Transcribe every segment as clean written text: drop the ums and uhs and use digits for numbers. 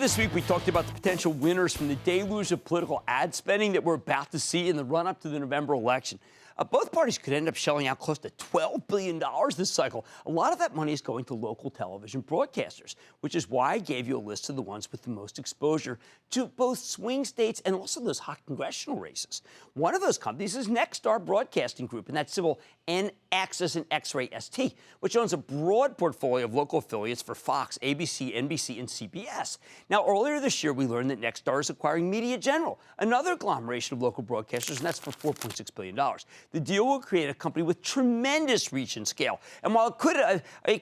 this week, we talked about the potential winners from the deluge of political ad spending that we're about to see in the run-up to the November election. Both parties could end up shelling out close to $12 billion this cycle. A lot of that money is going to local television broadcasters, which is why I gave you a list of the ones with the most exposure to both swing states and also those hot congressional races. One of those companies is Nextar Broadcasting Group, and that's symbol N-Axis and X-Ray ST, which owns a broad portfolio of local affiliates for Fox, ABC, NBC, and CBS. Now, earlier this year, we learned that Nextar is acquiring Media General, another agglomeration of local broadcasters, and that's for $4.6 billion. The deal will create a company with tremendous reach and scale. And while it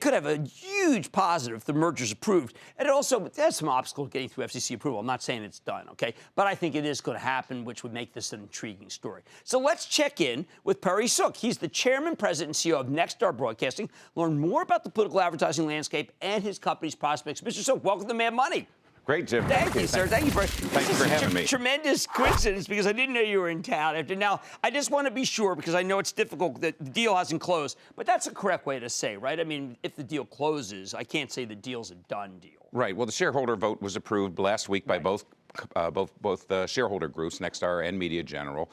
could have a huge positive if the merger is approved, and it also has some obstacles getting through FCC approval. I'm not saying it's done, okay? But I think it is going to happen, which would make this an intriguing story. So let's check in with Perry Sook. He's the chairman, president, and CEO of Nextar Broadcasting. Learn more about the political advertising landscape and his company's prospects. Mr. Sook, welcome to Mad Money. Great, Jim. Thank you, sir. Thank you for having me. Tremendous coincidence because I didn't know you were in town. Now, I just want to be sure because I know it's difficult that the deal hasn't closed, but that's the correct way to say, right? I mean, if the deal closes, I can't say the deal's a done deal. Right. Well, the shareholder vote was approved last week by both shareholder groups, Nextar and Media General.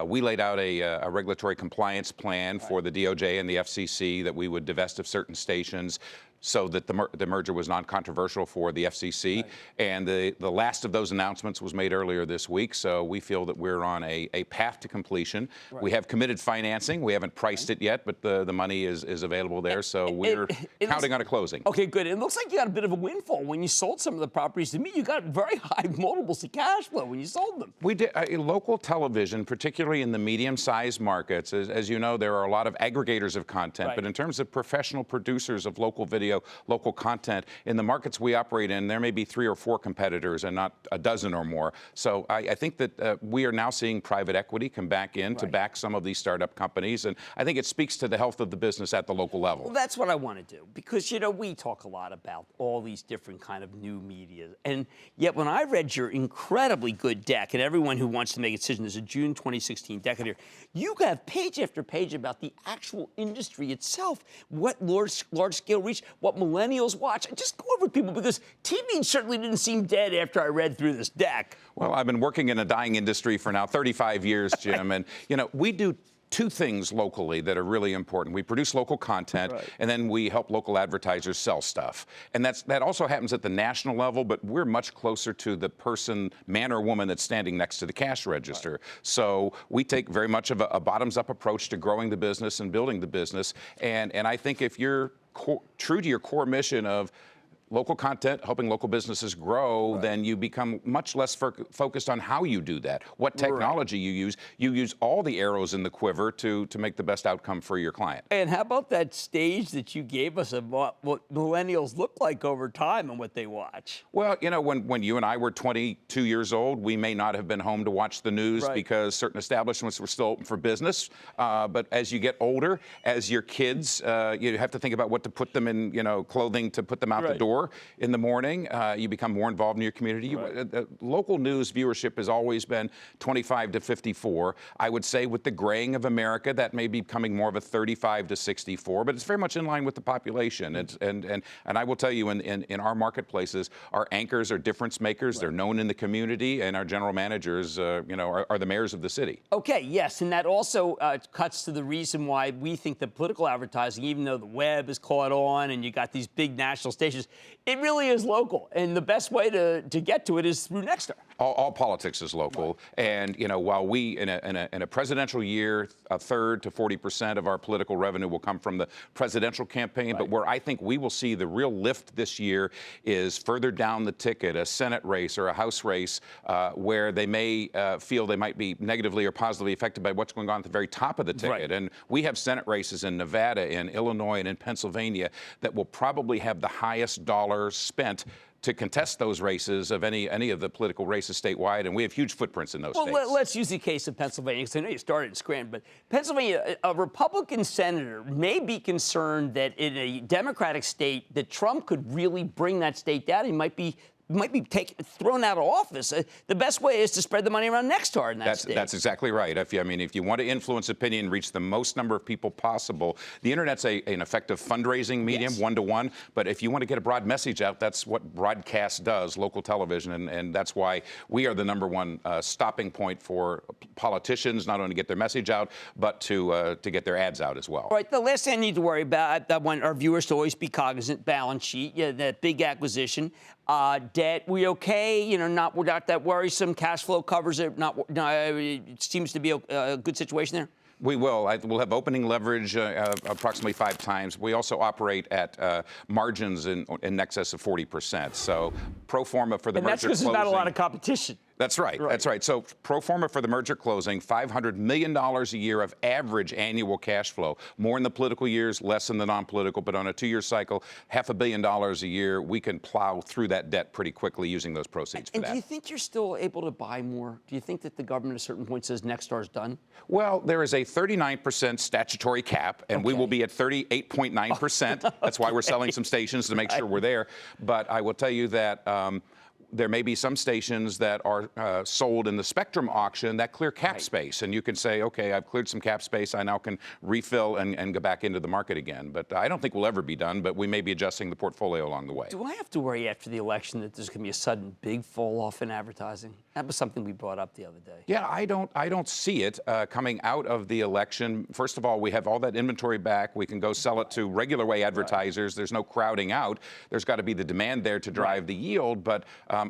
We laid out a regulatory compliance plan for the DOJ and the FCC that we would divest of certain stations so that the merger was non-controversial for the FCC. Right. And the last of those announcements was made earlier this week, so we feel that we're on a path to completion. Right. We have committed financing. We haven't priced it yet, but the money is available there, so we're counting on a closing. Okay, good. It looks like you got a bit of a windfall when you sold some of the properties. To me, you got very high multiples of cash flow when you sold them. We did. Local television, particularly in the medium-sized markets, as you know, there are a lot of aggregators of content, but in terms of professional producers of local video, local content, in the markets we operate in, there may be 3 or 4 competitors and not a dozen or more. So I think that we are now seeing private equity come back in to back some of these startup companies, and I think it speaks to the health of the business at the local level. Well, that's what I want to do, because, you know, we talk a lot about all these different kind of new media, and yet when I read your incredibly good deck, and everyone who wants to make a decision, there's a June 2016 deck in here, you have page after page about the actual industry itself, what large-scale reach, what millennials watch. Just go over people, because TV certainly didn't seem dead after I read through this deck. Well, I've been working in a dying industry for now 35 years, Jim, and, you know, we do 2 things locally that are really important. We produce local content, and then we help local advertisers sell stuff. And that also happens at the national level, but we're much closer to the person, man or woman, that's standing next to the cash register. So we take very much of a bottoms-up approach to growing the business and building the business. And I think if you're true to your core mission of local content, helping local businesses grow, then you become much less focused on how you do that, what technology you use. You use all the arrows in the quiver to make the best outcome for your client. And how about that stage that you gave us of what millennials look like over time and what they watch? Well, you know, when you and I were 22 years old, we may not have been home to watch the news because certain establishments were still open for business. But as you get older, as your kids, you have to think about what to put them in, you know, clothing to put them out the door in the morning. You become more involved in your community. Local news viewership has always been 25 to 54. I would say with the graying of America, that may be becoming more of a 35 to 64, but it's very much in line with the population. And I will tell you, in our marketplaces, our anchors are difference makers. They're known in the community, and our general managers, you know, are the mayors of the city. Okay, yes, and that also cuts to the reason why we think that political advertising, even though the web is caught on and you got these big national stations, it really is local, and the best way to get to it is through Nextar. All politics is local, and you know, while we in a presidential year, 1/3 to 40% of our political revenue will come from the presidential campaign, but where I think we will see the real lift this year is further down the ticket, a Senate race or a House race, where they may feel they might be negatively or positively affected by what's going on at the very top of the ticket. And we have Senate races in Nevada, in Illinois, and in Pennsylvania that will probably have the highest dollars spent to contest those races of any of the political races statewide, and we have huge footprints in those states. Well, let's use the case of Pennsylvania, because I know you started in Scranton, but Pennsylvania, a Republican senator may be concerned that in a Democratic state that Trump could really bring that state down. He might be might be thrown out of office. The best way is to spread the money around Nextar in that state. That's exactly right. If you want to influence opinion, reach the most number of people possible, the internet's an effective fundraising medium, Yes. one-to-one. But if you want to get a broad message out, that's what broadcast does, local television, and that's why we are the number one stopping point for politicians, not only to get their message out, but to get their ads out as well. All right, the last thing I need to worry about, I want our viewers to always be cognizant, balance sheet, that big acquisition, debt, we okay? You know, not without that worrisome, cash flow covers it, it seems to be a good situation there? We will. We'll have opening leverage approximately 5 times. We also operate at margins in excess of 40%. So pro forma for the merger closing. And that's because there's not a lot of competition. That's right. That's right. So pro forma for the merger closing, $500 million a year of average annual cash flow. More in the political years, less in the non-political. But on a 2-year cycle, $500 million a year, we can plow through that debt pretty quickly using those proceeds for that. And do you think you're still able to buy more? Do you think that the government at a certain point says Nextar's done? Well, there is a 39% statutory cap, and we will be at 38.9%. That's why we're selling some stations to make sure we're there. But I will tell you that there may be some stations that are sold in the Spectrum auction that clear cap space. And you can say, okay, I've cleared some cap space. I now can refill and go back into the market again. But I don't think we'll ever be done, but we may be adjusting the portfolio along the way. Do I have to worry after the election that there's going to be a sudden big fall off in advertising? That was something we brought up the other day. Yeah, I don't see it coming out of the election. First of all, we have all that inventory back. We can go sell it to regular way advertisers. There's no crowding out. There's got to be the demand there to drive the yield. But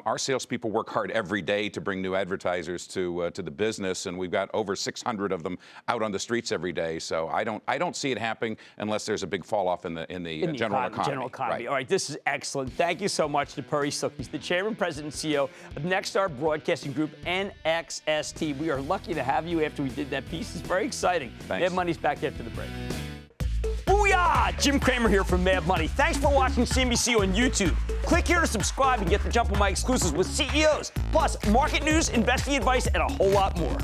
our salespeople work hard every day to bring new advertisers to the business, and we've got over 600 of them out on the streets every day. So I don't see it happening unless there's a big fall off in the general economy. Right. All right, this is excellent. Thank you so much to Perry Sook. He's the chairman, president, and CEO of Nextar Broadcasting Group, NXST. We are lucky to have you after we did that piece. It's very exciting. Thanks. Mad Money's back after the break. Booyah! Jim Cramer here from Mad Money. Thanks for watching CNBC on YouTube. Click here to subscribe and get the jump on my exclusives with CEOs, plus market news, investing advice, and a whole lot more.